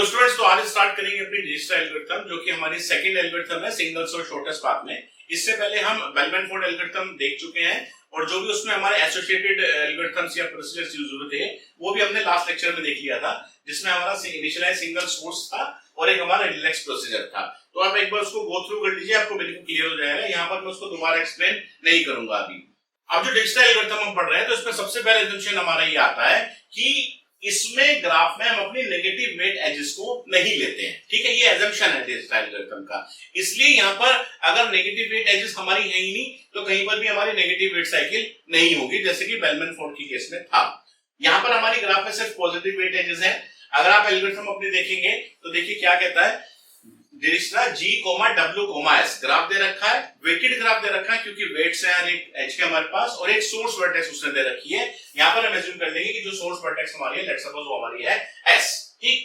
तो स्टूडेंट्स, तो आज स्टार्ट करेंगे अपनी डिजिटल एल्गोरिथम, जो कि हमारी सेकंड एल्गोरिथम है सिंगल सोर्स शॉर्टेस्ट पाथ में। इससे पहले हम बेलमैन फोर्ड एल्गोरिथम देख चुके हैं और जो भी उसमें हमारे एसोसिएटेड एल्गोरिथम्स या प्रोसीजर्स यूज होते थे वो भी हमने लास्ट लेक्चर में देख लिया था, जिसमें हमारा इनिशियलाइज सिंगल सोर्स था और एक हमारा रिलैक्स प्रोसीजर था। तो आप एक बार उसको गो थ्रू कर लीजिए, आपको बिल्कुल क्लियर हो जाएगा। यहाँ पर मैं उसको दोबारा एक्सप्लेन नहीं करूंगा अभी। अब जो डिजिटल एल्गोरिथम हम पढ़ रहे हैं तो इसमें सबसे पहले एजम्पशन हमारा ये आता है कि इसमें ग्राफ में हम अपनी नेगेटिव वेट एजेस को नहीं लेते हैं। ठीक है, ये एजम्पशन है डिजिटल एल्गोरिथम का। इसलिए यहाँ पर अगर नेगेटिव वेट एजेस हमारी है ही नहीं तो कहीं पर भी हमारी नेगेटिव वेट साइकिल नहीं होगी, जैसे कि बेलमैन फोर्ड की केस में था। यहाँ पर हमारी ग्राफ में सिर्फ पॉजिटिव वेट एजेस है। अगर आप एल्गोरिथम अपनी देखेंगे तो देखिए क्या कहता है, G, W, S ग्राफ दे रखा है, वेटेड ग्राफ दे रखा है क्योंकि वेट्स हैं एक एज के हमारे पास और एक सोर्स वर्टेक्स उसने दे रखी है। यहाँ पर हम एज्यूम कर लेंगे कि जो सोर्स वर्टेक्स हमारी है, लेट्स सपोज वो हमारी है S। ठीक,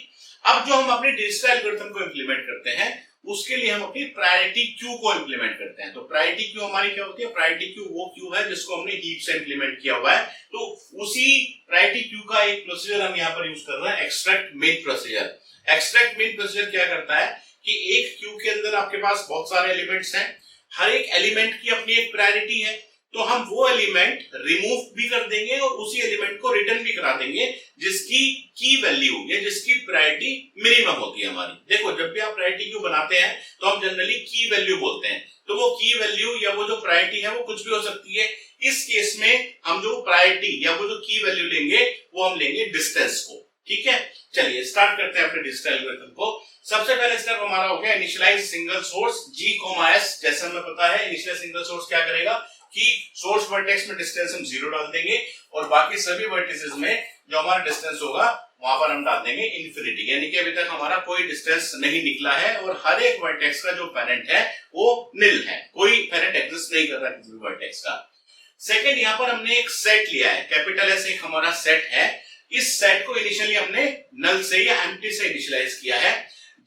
अब जो हम अपनी डिजिटल एल्गोरिथम को इंप्लीमेंट करते हैं उसके लिए हम अपनी प्रायोरिटी क्यू को इंप्लीमेंट करते हैं। तो प्रायोरिटी क्यू हमारी क्या होती है? प्रायोरिटी क्यू वो क्यू है जिसको हमने हीप से इंप्लीमेंट किया हुआ है। तो उसी प्रायोरिटी क्यू का एक प्रोसीजर हम यहाँ पर यूज कर रहे हैं, एक्सट्रैक्ट मिन प्रोसीजर। एक्सट्रैक्ट मिन प्रोसीजर क्या करता है कि एक क्यू के अंदर आपके पास बहुत सारे एलिमेंट्स हैं, हर एक एलिमेंट की अपनी एक प्रायोरिटी है, तो हम वो एलिमेंट रिमूव भी कर देंगे और उसी एलिमेंट को रिटर्न भी करा देंगे जिसकी की वैल्यू या जिसकी प्रायोरिटी मिनिमम होती है हमारी। देखो, जब भी आप प्रायोरिटी क्यू बनाते हैं तो हम जनरली की वैल्यू बोलते हैं, तो वो की वैल्यू या वो जो प्रायोरिटी है वो कुछ भी हो सकती है। इस केस में हम जो प्रायोरिटी या वो जो की वैल्यू लेंगे वो हम लेंगे डिस्टेंस को। ठीक है, चलिए स्टार्ट करते हैं अपने डिजिटल एल्गोरिथम को। सबसे पहले स्टेप हमारा हो गया initialise single source G, S। जैसा हमें पता है इनिशियलाइज सिंगल सोर्स क्या करेगा कि सोर्स वर्टेक्स में डिस्टेंस हम 0 डाल देंगे और बाकी सभी वर्टिसेस में जो हमारा डिस्टेंस होगा वहां पर हम डाल देंगे इंफिनिटी, यानी कि अभी तक हमारा कोई डिस्टेंस नहीं निकला है और हर एक वर्टेक्स का जो पेरेंट है वो निल है, कोई पेरेंट एग्जिस्ट नहीं कर रहा किसी भी वर्टेक्स का। सेकंड, यहाँ पर हमने एक सेट लिया है, कैपिटल S एक हमारा सेट है। इस सेट को इनिशियली हमने नल से या एम्प्टी से इनिशियलाइज किया है।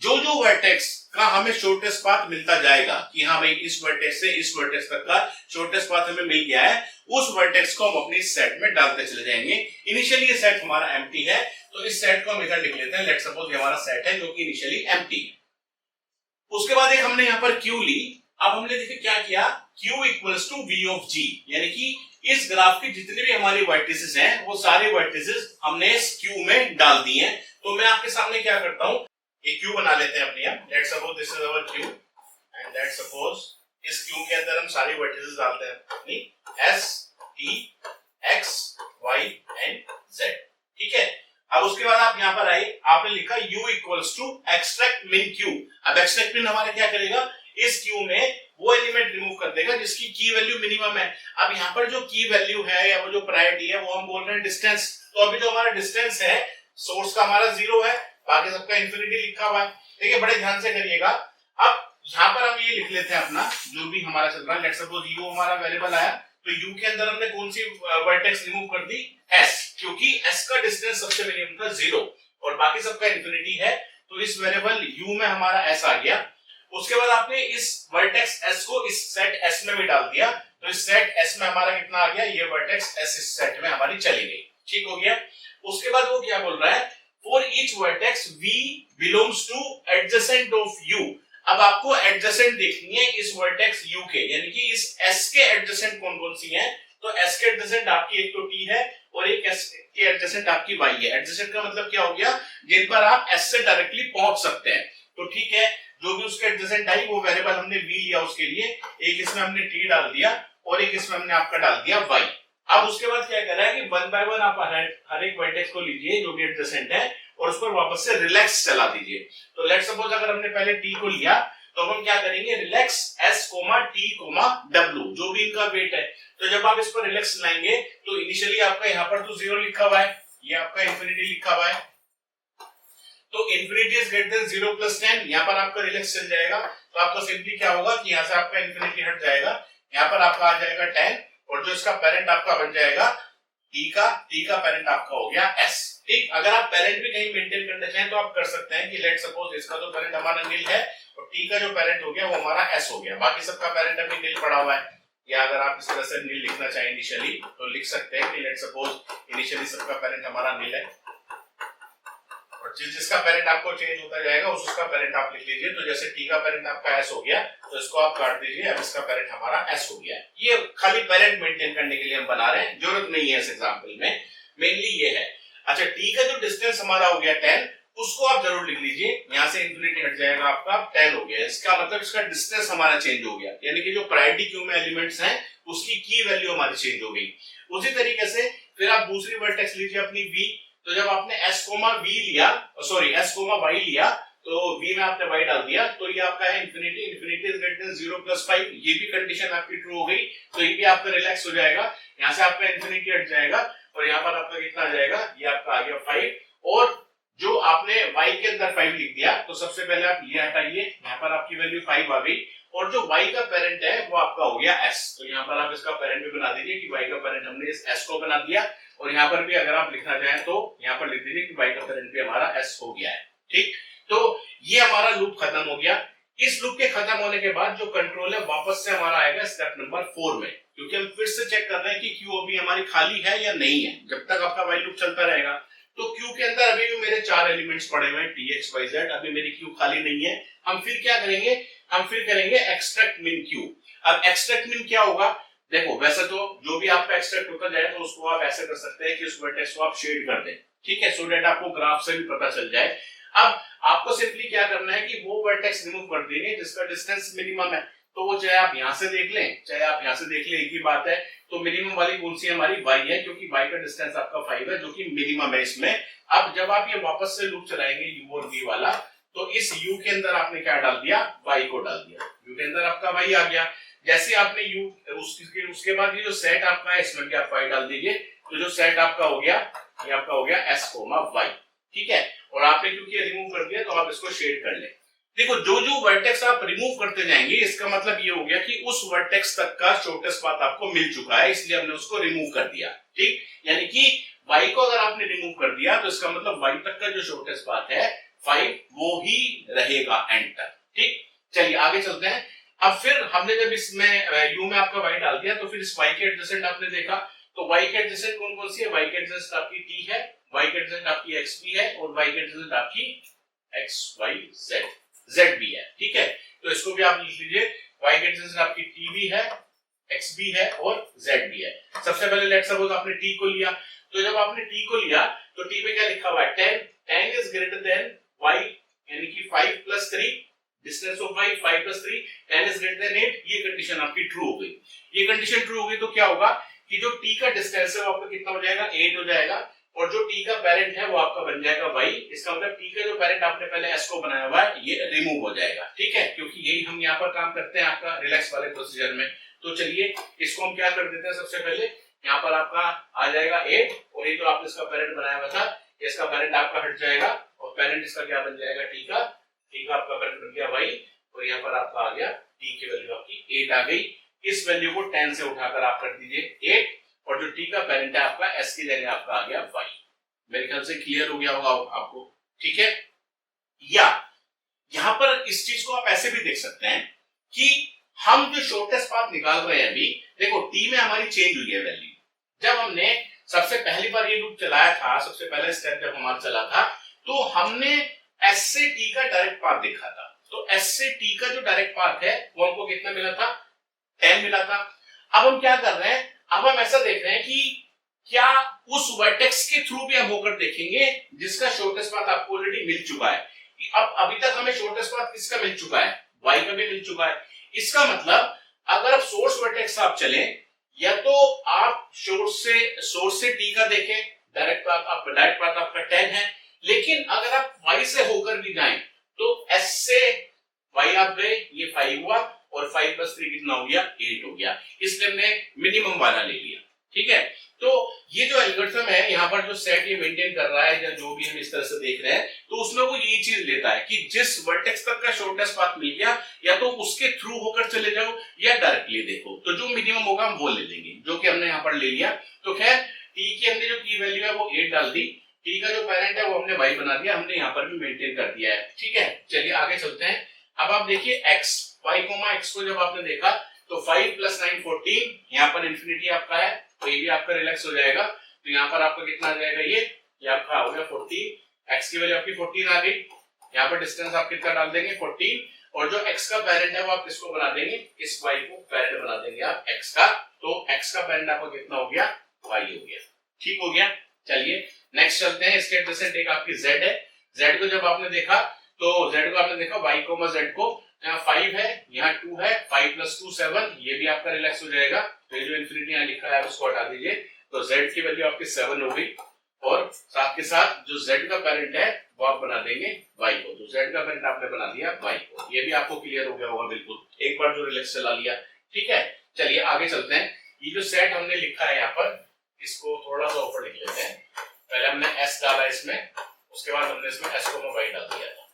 जो जो वर्टेक्स का हमें शॉर्टेस्ट पाथ मिलता जाएगा कि हाँ भाई इस वर्टेक्स से इस वर्टेक्स तक का शॉर्टेस्ट पाथ हमें मिल गया है, उस वर्टेक्स को हम अपनी सेट में डालते चले जाएंगे। इनिशियली ये सेट हमारा एम्प्टी है तो इस सेट को हम इधर लिख लेते हैं, लेट्स सपोज ये हमारा सेट है जो कि इनिशियली एम्प्टी है। उसके बाद एक हमने यहाँ पर क्यू ली। अब हमने देखिए क्या किया, Q इक्वल्स टू V ऑफ G, यानी कि इस ग्राफ की जितने भी हमारी वर्टिसेस हैं वो सारे वर्टिसेस हमने इस Q में डाल दिए हैं। तो मैं आपके सामने क्या करता हूं, एक क्यू बना लेते हैं अपनी। हम let's suppose this is our Q and let's suppose इस क्यू के अंदर हम सारी वर्टिसेस डालते हैं अपनी S, T, X, Y and Z। ठीक है, अब उसके बाद आप यहाँ पर आए, आपने लिखा U इक्वल्स टू एक्सट्रैक्ट मिन Q। अब एक्सट्रैक्ट मिन हमारा क्या करेगा, इस क्यू में वो एलिमेंट रिमूव कर देगा जिसकी की वैल्यू मिनिमम है। अब यहाँ पर जो की वैल्यू है या वो जो प्रायोरिटी है वो हम बोल रहे हैं डिस्टेंस। तो अभी जो हमारा डिस्टेंस है सोर्स का हमारा 0 है, बाकी सबका इंफिनिटी लिखा हुआ है। ठीक है, बड़े ध्यान से करिएगा। अब यहाँ पर हम ये लिख लेते हैं अपना जो भी हमारा चल रहा है। लेट्स सपोज U हमारा वेरिएबल आया तो U के अंदर हमने कौन सी वर्टेक्स रिमूव कर दी, S, क्योंकि S का डिस्टेंस सबसे मिनिमम था 0 और बाकी सबका इंफिनिटी है, तो इस वेरिएबल U में हमारा S आ गया। उसके बाद आपने इस वर्टेक्स S को इस सेट S में भी डाल दिया, तो इस सेट S में हमारा कितना आ गया, ये वर्टेक्स S इस सेट में हमारी चली गई। ठीक हो गया। उसके बाद वो क्या बोल रहा है, for each vertex V belongs two adjacent of U। अब आपको एडजेसेंट देखनी है इस वर्टेक्स U के, यानी कि इस S के एडजेसेंट कौन कौन सी हैं। तो S के एडजेसेंट आपकी एक तो T है और एक S के एडजेसेंट आपकी Y है। एडजेसेंट का मतलब क्या हो गया, जिन पर आप S से डायरेक्टली पहुंच सकते हैं। तो ठीक है, जो भी उसके एडजेसेंट आई वो वेरिएबल हमने V लिया उसके लिए, एक इसमें हमने T डाल दिया और एक इसमें हमने आपका डाल दिया Y। अब उसके बाद क्या कर रहा है कि वन बाय वन आप हर एक वर्टेक्स को लीजिए जो भी एडजेसेंट है और उस पर वापस से रिलैक्स चला दीजिए। तो लेट्स सपोज अगर हमने पहले T को लिया तो हम क्या करेंगे, रिलैक्स S, T, W जो भी इनका वेट है। तो जब आप इस पर रिलैक्स लाएंगे तो इनिशियली आपका यहाँ पर तो 0 लिखा हुआ है, ये आपका इंफिनिटी लिखा हुआ है, तो infinity is greater than 0 plus 10, यहाँ पर आपका रिलैक्स चल जाएगा। तो आपका सिंपली क्या होगा कि यहाँ से आपका इंफिनिटी हट जाएगा, यहाँ पर आपका आ जाएगा 10 और जो इसका पेरेंट आपका बन जाएगा T का पेरेंट आपका हो गया S। ठीक, अगर आप पेरेंट भी कहीं मेंटेन करना चाहें तो आप कर सकते हैं कि लेट्स सपोज इसका तो पेरेंट हमारा नील है और T का जो पेरेंट हो गया वो हमारा S हो गया, बाकी सबका पेरेंट अभी नील पड़ा हुआ है। या अगर आप इस तरह से नील लिखना चाहें इनिशियली तो लिख सकते हैं कि लेट्स सपोज इनिशियली सबका पेरेंट हमारा नील है और जिसका पेरेंट आपको चेंज होता जाएगा उसका पेरेंट आप लिख लीजिए। तो जैसे टी का पेरेंट आपका एस हो गया तो इसको आप काट दीजिए, अब इसका पेरेंट हमारा एस हो गया। ये खाली पेरेंट मेंटेन करने के लिए हम बना रहे हैं, जरूरत नहीं है इस एग्जांपल में, मेनली ये है। अच्छा, टी का जो डिस्टेंस हमारा हो गया 10, उसको आप जरूर लिख लीजिए, यहां से इंफिनिटी हट जाएगा आपका 10 हो गया। इसका मतलब इसका डिस्टेंस हमारा चेंज हो गया, यानी कि जो प्रायोरिटी क्यू में एलिमेंट्स हैं उसकी की वैल्यू हमारी चेंज हो गई। उसी तरीके से फिर आप दूसरी वर्टेक्स लीजिए अपनी वी। तो जब आपने s वी लिया, सॉरी s y लिया, तो v में आपने y डाल दिया, तो ये आपका है infinity, infinity is greater than 0 + 5। ये भी कंडीशन आपकी ट्रू हो गई, तो ये भी आपका रिलैक्स हो जाएगा। यहाँ से आपका इंफिनिटी हट जाएगा और यहाँ पर आपका कितना आ जाएगा, ये आपका आ गया 5। और जो आपने y के अंदर 5 लिख दिया, तो सबसे पहले आप ये हटाइए, यहाँ पर आपकी वैल्यू 5 आ गई। और जो y का पेरेंट है वो आपका हो गया s, तो यहाँ पर आप इसका पेरेंट भी बना दीजिए कि y का पेरेंट हमने इस s को बना दिया। और यहाँ पर भी अगर आप लिखना चाहें तो यहाँ पर लिख दीजिए कि y का पेरेंट भी हमारा s हो गया है। ठीक, तो ये हमारा लूप खत्म हो गया। इस लूप के खत्म होने के बाद जो कंट्रोल है वापस से हमारा आएगा स्टेप नंबर 4 में, क्योंकि हम फिर से चेक कर रहे हैं कि क्यू अभी हमारी खाली है या नहीं है। जब तक आपका while लूप चलता रहेगा तो क्यू के अंदर अभी भी मेरे 4 एलिमेंट्स पड़े हुए हैं t x y z, अभी मेरी क्यू खाली नहीं है। हम फिर क्या करेंगे, हम फिर करेंगे एक्सट्रैक्ट मिन क्यू। अब एक्सट्रैक्ट मिन क्या होगा, देखो वैसे तो जो भी आपका एक्सट्रैक्ट होता जाए तो उसको आप ऐसे कर सकते हैं कि उस वर्टेक्स को आप शेड कर दें, ठीक है, सो दैट आपको ग्राफ से भी पता चल जाए। अब आपको सिंपली क्या करना है कि वो वर्टेक्स रिमूव कर देंगे जिसका डिस्टेंस मिनिमम है। तो वो चाहे आप यहां से देख लें चाहे आप यहां से देख लें, एक ही बात है। तो मिनिमम वाली कौन सी हमारी y है, क्योंकि y का डिस्टेंस आपका 5 है जो कि मिनिमम है इसमें। अब जब आप ये वापस से लूप चलाएंगे u और v वाला, तो इस u के अंदर आपने क्या डाल दिया, y को डाल दिया। u के अंदर आपका y आ गया। जैसे आपने u उसके बाद ये जो सेट आपका है इसमें भी आप y डाल दीजिए, तो जो सेट आपका हो गया ये आपका हो गया s, y, ठीक है। और आपने क्योंकि रिमूव कर दिया तो आप इसको शेड कर ले। देखो जो जो वर्टेक्स आप रिमूव करते जाएंगे इसका मतलब ये हो गया कि उस वर्टेक्स तक का शॉर्टेस्ट पाथ आपको मिल चुका है, इसलिए हमने उसको रिमूव कर दिया। ठीक, यानी कि y को अगर आपने रिमूव कर दिया तो इसका मतलब y तक का जो शॉर्टेस्ट पाथ है 5 वो ही रहेगा एंड तक। ठीक, चलिए आगे चलते हैं। अब फिर हमने जब इसमें u में आपका y डाल दिया तो फिर इस y के एडजेसेंट आपने देखा, तो y के एडजेसेंट कौन कौन सी है, y के एडजेसेंट आपकी t है, y के एडजेसेंट आपकी x भी है और y के एडजेसेंट आपकी x y z z भी है। ठीक है, तो इसको भी आप लिख लीजिए, y के एडजेसेंट आपकी t भी है, x भी है और z भी है। सबसे पहले लेट्स सपोज आपने t को लिया, तो जब आपने t को लिया तो t में क्या लिखा हुआ है, 10 इज ग्रेटर देन y, यानी कि 5 + 3, distance of y 5 + 3, 10 is greater than 8। ये कंडीशन आपकी ट्रू हो गई। ये कंडीशन ट्रू हो गई तो क्या होगा कि जो t का डिस्टेंस है वो आपका कितना हो जाएगा, 8 हो जाएगा। और जो t का पेरेंट है वो आपका बन जाएगा y। इसका मतलब t का जो पेरेंट आपने पहले s को बनाया हुआ है ये रिमूव हो जाएगा। ठीक है, क्योंकि यही हम यहाँ पर काम करते हैं आपका रिलैक्स वाले प्रोसीजर में। तो चलिए इसको हम क्या कर देते हैं, सबसे पहले यहाँ पर आपका आ जाएगा 8 और ये जो आपने इसका पेरेंट बनाया हुआ था इसका पेरेंट आपका हट जाएगा और पेरेंट इसका क्या बन जाएगा, t का आपका पेरेंट बन गया y और यहाँ पर आपका आ गया t की वैल्यू आपकी 8 आ गई। इस वैल्यू को 10 से उठाकर आप कर दीजिए 8 और जो t का पेरेंट है आपका s की जगह आपका आ गया y। मेरे ख्याल से क्लियर हो गया होगा आपको। ठीक है, या यहां पर इस चीज को आप ऐसे भी देख सकते हैं कि हम जो शॉर्टेस्ट पाथ निकाल रहे हैं अभी, देखो t में हमारी चेंज हुई है वैल्यू। जब हमने सबसे पहली बार ये लूप चलाया था, सबसे पहला स्टेप जब हमारा चला था, तो हमने s से t का डायरेक्ट पाथ देखा था। तो s से t का जो डायरेक्ट पाथ है वो हमको कितना मिला था, 10 मिला था। अब हम क्या कर रहे हैं, अब हम ऐसा देख रहे हैं कि क्या उस वर्टेक्स के थ्रू भी हम होकर देखेंगे जिसका शॉर्टेस्ट पाथ आपको ऑलरेडी मिल चुका है। अब अभी तक हमें शॉर्टेस्ट पाथ किसका मिल चुका है, y का भी मिल चुका है। इसका मतलब अगर आप सोर्स वर्टेक्स आप चले, या तो आप सोर्स से t का देखें, डायरेक्ट पाथ आपका 10 है, लेकिन अगर आप y से होकर भी जाएं तो s से y आप गए, ये 5 हुआ और 5 + 3 कितना हो गया, 8 हो गया। इसलिए हमने मिनिमम वाला ले लिया। ठीक है, तो ये जो एल्गोरिथम है यहाँ पर जो सेट ये मेंटेन कर रहा है या जो भी हम इस तरह से देख रहे हैं, तो उसमें वो यही चीज लेता है कि जिस वर्टेक्स तक का शॉर्टेस्ट पाथ मिल गया या तो उसके थ्रू होकर चले जाओ या डायरेक्टली देखो, तो जो मिनिमम होगा हम वो ले लेंगे, जो कि हमने यहाँ पर ले लिया। तो खैर t की हमने जो की वैल्यू है वो 8 डाल दी, t का जो पेरेंट है वो हमने y बना दिया, हमने यहाँ पर भी मेंटेन कर दिया है। ठीक है, चलिए आगे चलते हैं। अब आप देखिए x को जब आपने देखा तो 5 + 9 14, यहाँ पर इंफिनिटी आपका है तो ये भी आपका रिलैक्स हो जाएगा। तो यहाँ पर आपका कितना आ जाएगा, ये आपका हो गया 40 x की वैल्यू आपकी 14 आ गई, यहाँ पर डिस्टेंस आप कितना डाल देंगे 14, और जो x का पेरेंट है वो आप किसको बना देंगे, इस y को पेरेंट बना देंगे आप x का, तो x का पेरेंट आपका कितना हो गया, y हो गया। ठीक हो गया। चलिए नेक्स्ट चलते हैं, इसके एडजेसेंट एक आपकी z है, z को जब आपने देखा तो z को आपने देखा y को z को, यहाँ 5 है, यहाँ 2 है, 5 + 2 7, ये भी आपका रिलैक्स हो जाएगा, तो ये जो इन्फिनिटी यहाँ लिखा है उसको हटा दीजिए, तो z की वैल्यू आपकी 7 हो गई, और साथ के साथ जो z का पेरेंट है वो आप बना देंगे y को, तो z का पेरेंट आपने बना दिया y को, ये भी आपको क्लियर हो गया होगा बिल्कुल, एक बार जो रिलैक्स चला लिया। ठीक है, चलिए आगे चलते हैं। ये जो सेट हमने लिखा है यहाँ पर, इसको थोड़ा सा ऊपर लिख लेते हैं, पहले हमने s डाला इसमें, उसके बाद हमने इसमें s को y डाल दिया था।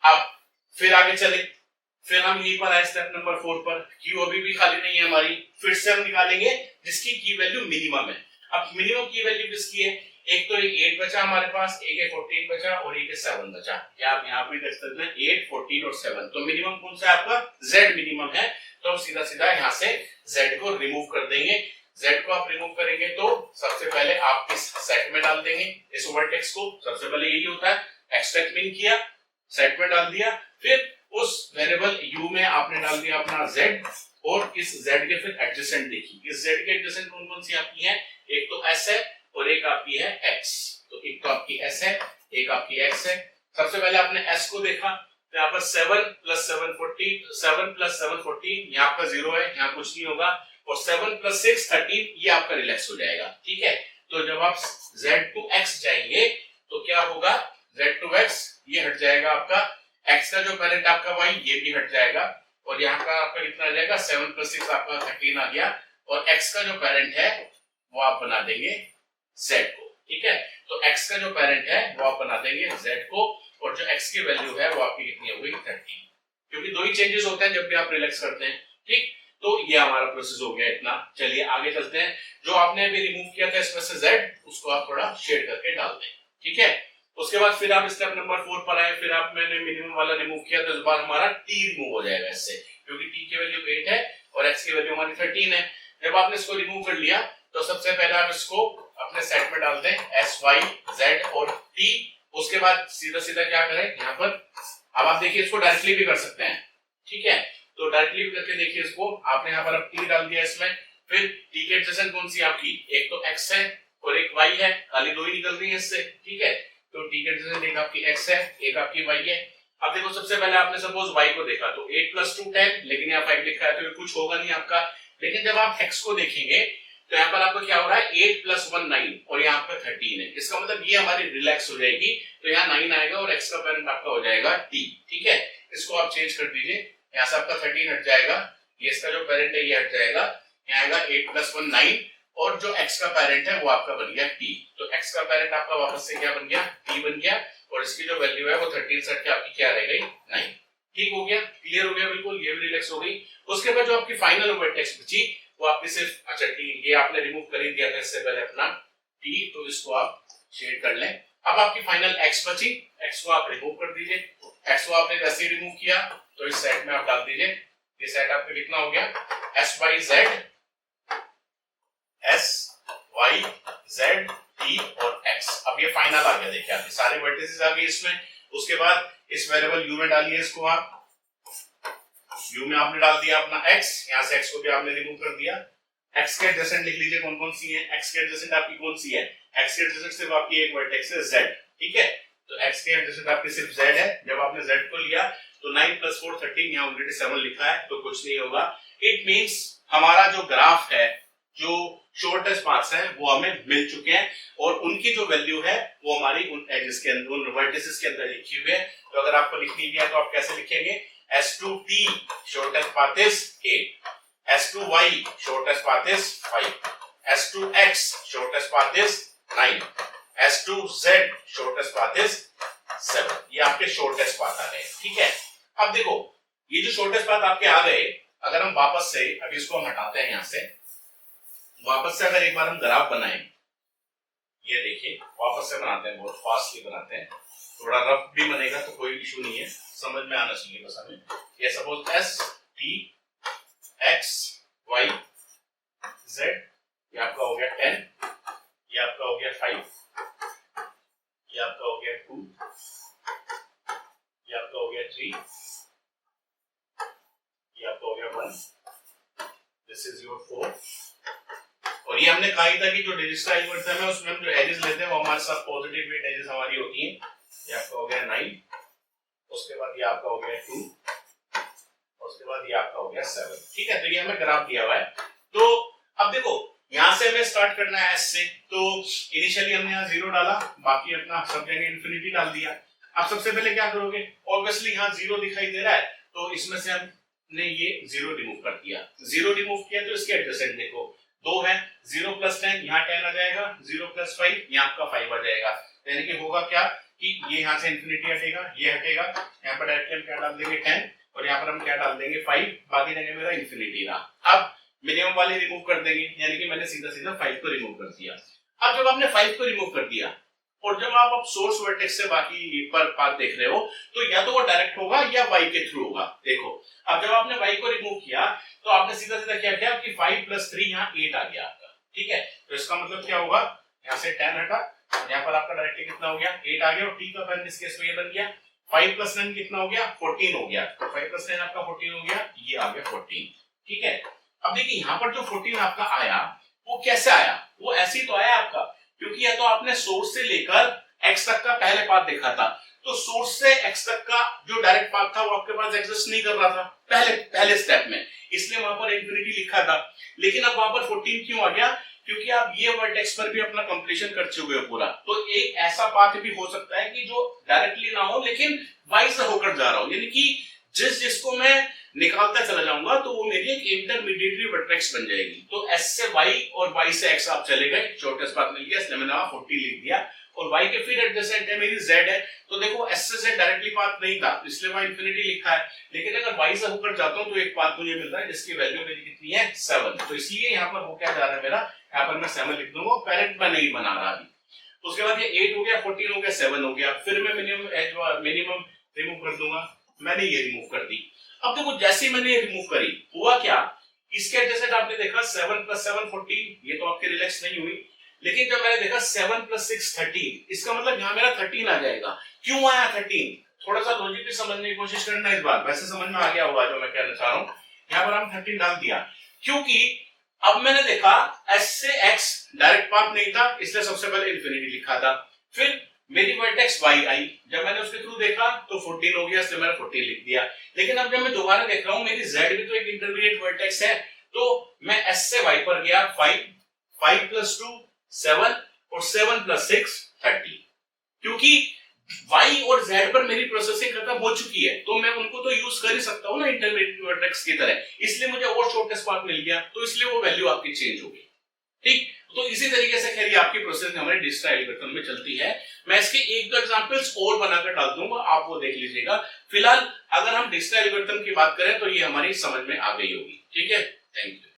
अब फिर आगे चले, फिर हम यहीं पर आए स्टेप नंबर 4 पर, क्यू अभी भी खाली नहीं है हमारी, फिर से हम निकालेंगे जिसकी की वैल्यू मिनिमम है। अब मिनिमम की वैल्यू किसकी है, एक तो एक 8 बचा हमारे पास, एक है 14 बचा और एक है 7 बचा, या आप यहाँ पे देख सकते हैं 8, 14 और 7, तो मिनिमम कौन सा है आपका, z मिनिमम है, तो हम सीधा सीधा यहाँ से z को रिमूव कर देंगे। z को आप रिमूव करेंगे तो सबसे पहले आप इस सेट में डाल देंगे, इस वर्टेक्स को, सबसे पहले यही होता है, एक्सट्रैक्ट मीन किया, सेट में डाल दिया, फिर उस वेरिएबल u में आपने डाल दिया अपना z, और इस z के फिर एडजेसेंट देखिए, इस z के एडजेसेंट कौन कौन सी आपकी है, एक तो s है और एक आपकी है x, तो एक तो आपकी s है, एक आपकी x है। सबसे पहले आपने s को देखा, तो यहाँ पर 7 + 7 14, 7 + 7 14, यहाँ आपका 0 है, यहाँ कुछ नहीं होगा, और 7 + 6 13, ये आपका रिलैक्स हो जाएगा। ठीक है, तो जब आप z to x जाएंगे तो क्या होगा, z to x ये हट जाएगा आपका, x का जो पेरेंट आपका y ये भी हट जाएगा, और यहाँ का आपका कितना आ जाएगा, 7 + 6 आपका 13 आ गया, और x का जो पेरेंट है वो आप बना देंगे z को। ठीक है, तो x का जो पेरेंट है वो आप बना देंगे z को, और जो x की वैल्यू है वो आपकी कितनी हो गई 13, क्योंकि दो ही चेंजेस होते हैं जब भी आप रिलैक्स करते हैं। ठीक, तो ये हमारा प्रोसेस हो गया इतना। चलिए आगे चलते हैं, जो आपने अभी रिमूव किया था इसमें से z, उसको आप थोड़ा शेड करके डाल दें। ठीक है, उसके बाद फिर आप स्टेप नंबर 4 पर आए, फिर आप मैंने मिनिमम वाला रिमूव किया, तो इस बार हमारा t रिमूव हो जाएगा इससे, क्योंकि t की वैल्यू 8 है और x की वैल्यू हमारी 13 है। जब आपने इसको रिमूव कर लिया तो सबसे पहले आप इसको अपने सेट में डाल दें, s y z और t, उसके बाद सीधा सीधा क्या करें यहाँ पर, अब आप देखिए इसको डायरेक्टली भी कर सकते हैं। ठीक है, तो डायरेक्टली भी करके देखिए इसको, आपने यहाँ पर अब t डाल दिया इसमें, फिर t के एडजेसेंट कौन सी आपकी, एक तो x है और एक y है, खाली दो ही निकल रही है इससे। ठीक है, तो t के एडजेसेंट एक आपकी x है, एक आपकी y है। अब देखो सबसे पहले आपने सपोज y को देखा तो 8 + 2 10, लेकिन यहाँ 5 लिखा है तो कुछ होगा नहीं आपका, लेकिन जब आप x को देखेंगे तो यहाँ पर आपको क्या हो रहा है, 8 + 1 9, और यहाँ पर 13 है, इसका मतलब ये हमारी रिलैक्स हो जाएगी, तो यहाँ 9 आएगा और x का पेरेंट आपका हो जाएगा t। ठीक है, इसको आप चेंज कर दीजिए, यहाँ से आपका 13 हट जाएगा, ये इसका जो पेरेंट है ये हट जाएगा, यहाँ आएगा 8 + 1 9, और जो x का पेरेंट है वो आपका बन गया t, तो x का पेरेंट आपका वापस से क्या बन गया, t बन गया, और इसकी जो वैल्यू है वो 13 से हट के आपकी क्या रह गई, 9। ठीक हो गया, क्लियर हो गया बिल्कुल, ये भी रिलैक्स हो गई। उसके बाद जो आपकी फाइनल वर्टेक्स बची वो आपकी सिर्फ, अच्छा t ये आपने रिमूव कर ही दिया था इससे पहले अपना t, तो इसको आप शेड कर लें। अब आपकी फाइनल x बची, x को आप रिमूव कर दीजिए, x को आपने वैसे रिमूव किया तो इस सेट में आप डाल दीजिए, ये सेट आपका कितना हो गया, s y z t और x। अब ये फाइनल आ गया, देखिए आपके सारे वर्टिसेस आ गए इसमें। उसके बाद इस वेरिएबल u में डालिए इसको, आप u में आपने डाल दिया अपना x, यहाँ से x को भी आपने रिमूव कर दिया। x के एडजेसेंट लिख लीजिए कौन कौन सी है, x के एडजेसेंट आपकी कौन सी है, x के एडजेसेंट सिर्फ आपकी एक वर्टेक्स है z। ठीक है, तो x के एडजेसेंट आपकी सिर्फ z है, जब आपने z को लिया तो 9 + 4 13, यहाँ ऑलरेडी 7 लिखा है तो कुछ नहीं होगा। इट मींस हमारा जो ग्राफ है, जो शॉर्टेस्ट पाथ्स हैं वो हमें मिल चुके हैं, और उनकी जो वैल्यू है वो हमारी उन एजेस के अंदर, उन वर्टिसेस के अंदर लिखी हुई है। तो अगर आपको लिखनी भी है तो आप कैसे लिखेंगे, S2T shortest path is 8, S2Y shortest path is 5, S2X shortest path is 9, S2Z shortest path is 7। ये आपके शॉर्टेस्ट पाथ आ गए। ठीक है, अब देखो ये जो शॉर्टेस्ट पाथ आपके आ गए, अगर हम वापस से अभी इसको हम हटाते हैं, यहाँ से वापस से अगर एक बार हम ग्राफ बनाएं, ये देखिए वापस से बनाते हैं, बहुत फास्टली बनाते हैं, थोड़ा रफ भी बनेगा तो कोई इशू नहीं है, समझ में आना चाहिए बस हमें। ये suppose S T X Y Z, ये आपका हो गया 10, ये आपका हो गया 5, ये आपका हो गया 2, 3, ये आपका हो गया 1, दिस इज योर 4, और ये हमने कहा ही था कि जो डिजिटल एल्गोरिथम है उसमें हम जो एजेस लेते हैं वो हमारे साथ पॉजिटिव वेट एजेस हमारी होती हैं। ये आपका हो गया 9, उसके बाद ये आपका हो गया 2, उसके बाद ये आपका हो गया 7। ठीक है, तो ये हमें ग्राफ दिया हुआ है। तो अब देखो यहां से हमें स्टार्ट करना है एस से, तो इनिशियली हमने यहाँ 0 डाला, बाकी अपना सब जगह इन्फिनिटी डाल दिया। अब सबसे पहले क्या करोगे, ऑब्वियसली यहाँ 0 दिखाई दे रहा है तो इसमें से हमने ये 0 रिमूव कर दिया। 0 रिमूव किया तो इसके एडजेसेंट देखो 2 है, 0 + 10 यहाँ 10 आ जाएगा, 0 + 5 यहाँ आपका 5 आ जाएगा। यानी कि होगा क्या कि ये यहाँ से इन्फिनिटी हटेगा, ये हटेगा, यहाँ पर डायरेक्टली हम क्या डाल देंगे 10 और यहाँ पर हम क्या डाल देंगे 5, बाकी जगह मेरा इन्फिनिटी रहा। अब मिनिमम वाले रिमूव कर देंगे, यानी कि मैंने सीधा सीधा 5 को रिमूव कर दिया। अब जब आपने 5 को रिमूव कर दिया और जब आप अब सोर्स वर्टेक्स से बाकी पर पाथ देख रहे हो तो या तो वो डायरेक्ट होगा या y के थ्रू होगा। देखो अब जब आपने y को रिमूव किया तो आपने सीधा सीधा क्या किया कि 5 + 3 यहाँ 8 आ गया आपका। ठीक है, तो इसका मतलब क्या होगा, यहाँ से 10 हटा और यहाँ पर आपका डायरेक्टली कितना हो गया 8 आ गया, और t का वैल्यू इस केस में ये बन गया 5 + 9 कितना हो गया 14 हो गया। तो 5 + 9 आपका 14 हो गया, ये आ गया 14। ठीक है, अब देखिए यहाँ पर जो 14 आपका आया वो कैसे आया, वो ऐसे ही तो आया आपका, क्योंकि या तो आपने सोर्स से लेकर x तक का पहले पाथ देखा था, तो सोर्स से x तक का जो डायरेक्ट पाथ था वो आपके पास एग्जिस्ट नहीं कर रहा था पहले स्टेप में, इसलिए वहां पर इंफिनिटी लिखा था। लेकिन अब वहां पर 14 क्यों आ गया, क्योंकि आप ये वर्टेक्स पर भी अपना कंप्लीशन कर चुके हो पूरा। तो एक ऐसा पाथ भी हो सकता है कि जो डायरेक्टली ना हो लेकिन y से होकर जा रहा हो, यानी कि जिसको मैं निकालता चला जाऊंगा तो वो मेरी एक इंटरमीडिएटरी वर्टेक्स बन जाएगी। तो s से y और y से x आप चले गए, शॉर्टेस्ट पाथ मिल गया, इसलिए मैंने वहां 40 लिख दिया। और y के फिर एडजेसेंट है मेरी z है, तो देखो s से z डायरेक्टली पाथ नहीं था इसलिए वहां इंफिनिटी लिखा है, लेकिन अगर y से होकर जाता हूं तो एक पाथ मुझे मिल रहा है जिसकी वैल्यू मेरी कितनी है 7। तो इसलिए यहाँ पर वो क्या जा रहा है मेरा, यहाँ पर मैं 7 लिख दूंगा, पेरेंट में नहीं बना रहा अभी। उसके बाद ये 8 हो गया, 14 हो गया, 7 हो गया, फिर मैं मिनिमम रिमूव कर दूंगा, मैंने ये रिमूव कर दी। अब देखो जैसे मैंने रिमूव करी हुआ क्या, इसके जैसे आपने देखा 7 + 7 14, ये तो आपके रिलैक्स नहीं हुई, लेकिन जब मैंने देखा 7 + 6 13, इसका मतलब यहाँ मेरा 13 आ जाएगा। क्यों आया 13, थोड़ा सा लॉजिक भी समझने की कोशिश करना इस बार, वैसे समझ में आ गया होगा जो मैं कहना चाह रहा हूँ। यहाँ पर हम 13 डाल दिया क्योंकि अब मैंने देखा s से x डायरेक्ट पाथ नहीं था इसलिए सबसे पहले इंफिनिटी लिखा था, फिर मेरी वर्टेक्स y आई, जब मैंने उसके थ्रू देखा तो 14 हो गया इसलिए मैंने 14 लिख दिया। लेकिन अब जब मैं दोबारा देख रहा हूं मेरी z भी तो एक इंटरमीडिएट वर्टेक्स है, तो मैं s से y पर गया 5 + 2 7 और 7 + 6 30, क्योंकि y और z पर मेरी प्रोसेसिंग खत्म हो चुकी है तो मैं उनको तो यूज कर ही सकता हूं ना इंटरमीडिएट वर्टेक्स की तरह, इसलिए मुझे और शॉर्टेस्ट पाथ मिल गया, तो इसलिए वो वैल्यू आपकी चेंज हो गई। ठीक, तो इसी तरीके से खैर आपकी प्रोसेसिंग हमारे डिजिटल एल्गोरिथम में चलती है। मैं इसके 1-2 एग्जांपल्स और बनाकर डाल दूंगा, आप वो देख लीजिएगा। फिलहाल अगर हम डिजिटल एल्गोरिथम की बात करें तो ये हमारी समझ में आ गई होगी। ठीक है, थैंक यू।